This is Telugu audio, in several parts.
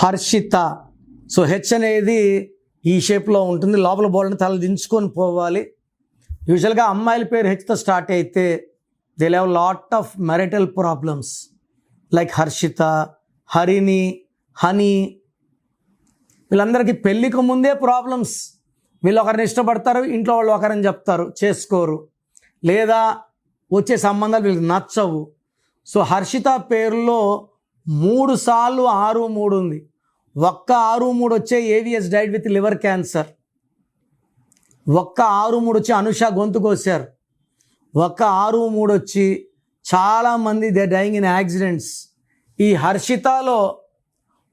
హర్షిత. సో హెచ్ అనేది ఈ షేప్లో ఉంటుంది, లోపల బోల్ని తల దించుకొని పోవాలి. యూజువల్గా అమ్మాయిల పేరు హెచ్తో స్టార్ట్ అయితే they have lot of marital problems like Harshita, Harini, Honey. వీళ్ళందరికీ పెళ్ళికి ముందే ప్రాబ్లమ్స్. వీళ్ళు ఒకరిని ఇష్టపడతారు, ఇంట్లో వాళ్ళు ఒకరిని చెప్తారు, చేసుకోరు, లేదా వచ్చే సంబంధాలు వీళ్ళకి నచ్చవు. సో హర్షిత పేరులో 3 సార్లు 6 3 ఉంది. ఒక్క 6 3 వచ్చే AVS died with liver cancer. ఒక్క 6 3 వచ్చి అనుష గొంతు కోసారు. ఒక్క 6 3 వచ్చి చాలామంది దే డైయింగ్ ఇన్ యాక్సిడెంట్స్. ఈ హర్షితలో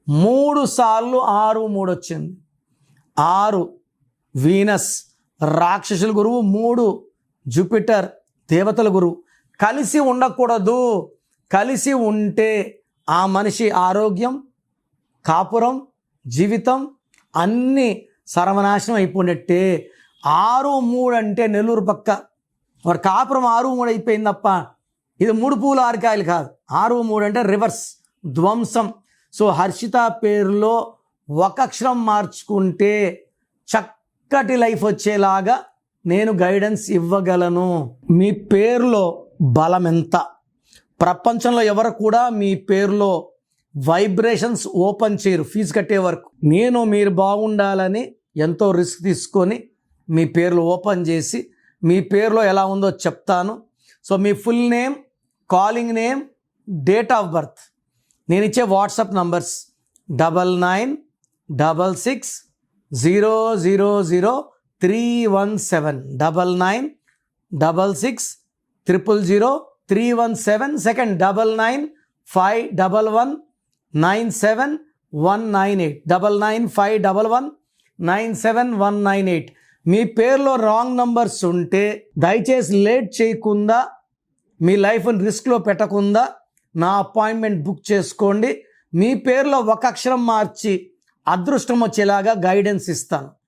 3 సార్లు 6 3 వచ్చింది. 6 వీనస్ రాక్షసుల గురువు, 3 జూపిటర్ దేవతల గురువు. కలిసి ఉండకూడదు. కలిసి ఉంటే ఆ మనిషి ఆరోగ్యం, కాపురం, జీవితం అన్నీ సర్వనాశనం అయిపోయినట్టే. 6 3 అంటే నెల్లూరు పక్క వాడు కాపురం 6 3 అయిపోయింది తప్ప ఇది 3 పూలు 6 కాయలు కాదు. 6 3 అంటే రివర్స్, ధ్వంసం. సో హర్షిత పేరులో ఒక అక్షరం మార్చుకుంటే చక్కటి లైఫ్ వచ్చేలాగా నేను గైడెన్స్ ఇవ్వగలను. మీ పేరులో బలం ఎంత? ప్రపంచంలో ఎవరు కూడా మీ పేరులో వైబ్రేషన్స్ ఓపెన్ చేయరు ఫీజు కట్టే వరకు. మీరు బాగుండాలని ఎంతో రిస్క్ తీసుకొని మీ పేర్లు ఓపెన్ చేసి మీ పేరులో ఎలా ఉందో చెప్తాను. So me full name, calling name, date of birth, నేను ఇచ్చే వాట్సాప్ నంబర్స్ 9966 000 317 9966 000 317. సెకండ్ 9951197198 9951197198. మీ పేరులో రాంగ్ నంబర్స్ ఉంటే దయచేసి లేట్ చేయకుండా, మీ లైఫ్ని రిస్క్లో పెట్టకుండా నా అపాయింట్మెంట్ బుక్ చేసుకోండి. మీ పేరులో ఒక అక్షరం మార్చి అదృష్టం వచ్చేలాగా గైడెన్స్ ఇస్తాను.